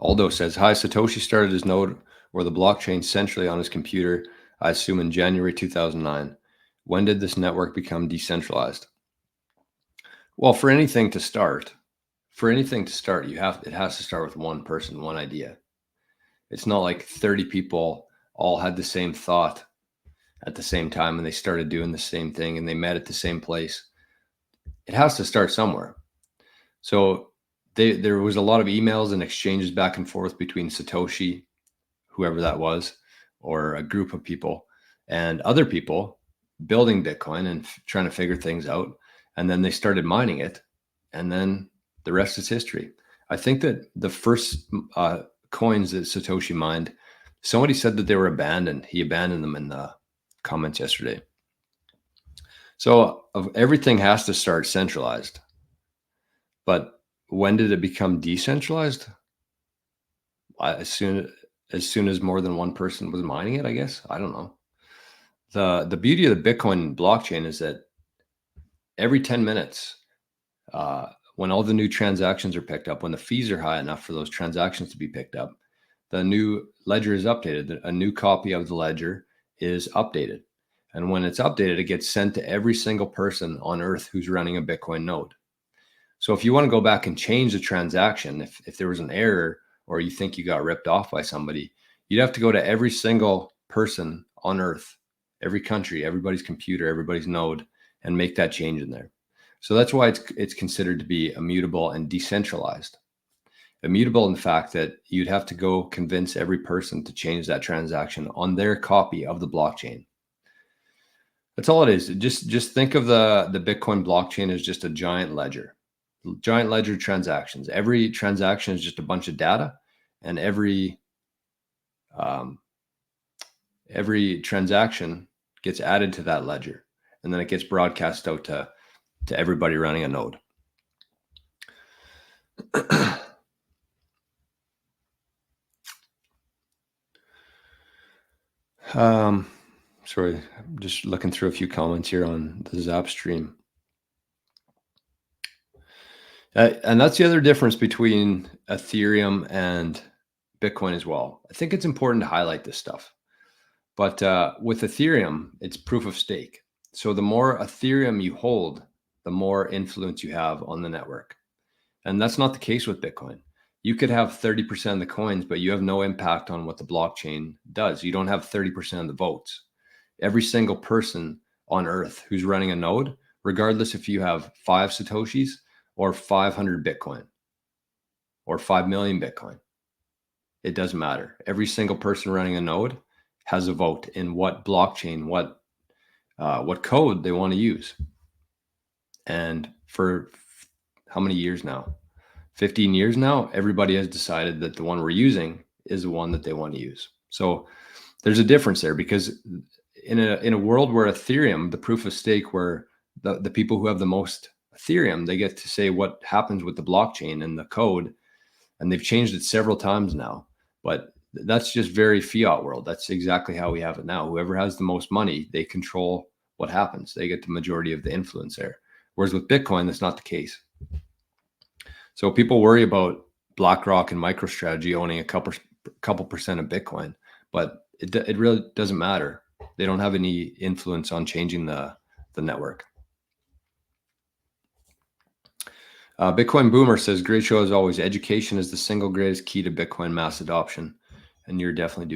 Aldo says, hi, Satoshi started his node or the blockchain centrally on his computer, I assume in January 2009. When did this network become decentralized? Well, for anything to start, it has to start with one person, one idea. It's not like 30 people all had the same thought at the same time and they started doing the same thing and they met at the same place. It has to start somewhere. So there was a lot of emails and exchanges back and forth between Satoshi, whoever that was, or a group of people, and other people building Bitcoin and trying to figure things out. And then they started mining it, and then the rest is history. I think that the first coins that Satoshi mined, somebody said that they were abandoned. He abandoned them in the comments yesterday. So everything has to start centralized. But when did it become decentralized? As soon as more than one person was mining it, I guess. I don't know. The beauty of the Bitcoin blockchain is that every 10 minutes, when all the new transactions are picked up, when the fees are high enough for those transactions to be picked up, the new ledger is updated. A new copy of the ledger is updated. And when it's updated, it gets sent to every single person on Earth who's running a Bitcoin node. So if you want to go back and change the transaction, if there was an error or you think you got ripped off by somebody, you'd have to go to every single person on Earth, every country, everybody's computer, everybody's node, and make that change in there. So that's why it's considered to be immutable and decentralized. Immutable in the fact that you'd have to go convince every person to change that transaction on their copy of the blockchain. That's all it is. Just think of the Bitcoin blockchain as just a giant ledger transactions. Every transaction is just a bunch of data, and every transaction gets added to that ledger, and then it gets broadcast out to everybody running a node. Sorry, I'm just looking through a few comments here on the Zap stream. And that's the other difference between Ethereum and Bitcoin as well. I think it's important to highlight this stuff. But with Ethereum, it's proof of stake. So the more Ethereum you hold, the more influence you have on the network. And that's not the case with Bitcoin. You could have 30% of the coins, but you have no impact on what the blockchain does. You don't have 30% of the votes. Every single person on Earth who's running a node, regardless if you have 5 Satoshis or 500 Bitcoin or 5 million Bitcoin, it doesn't matter. Every single person running a node has a vote in what blockchain, what code they want to use. And for how many years now? 15 years now, everybody has decided that the one we're using is the one that they want to use. So there's a difference there, because in a world where Ethereum, the proof of stake, where the people who have the most Ethereum, they get to say what happens with the blockchain and the code, and they've changed it several times now. But that's just very fiat world. That's exactly how we have it now. Whoever has the most money, they control what happens. They get the majority of the influence there. Whereas with Bitcoin, that's not the case. So people worry about BlackRock and MicroStrategy owning a couple percent of Bitcoin, but it really doesn't matter. They don't have any influence on changing the network. Bitcoin Boomer says, great show as always. Education is the single greatest key to Bitcoin mass adoption. And you're definitely doing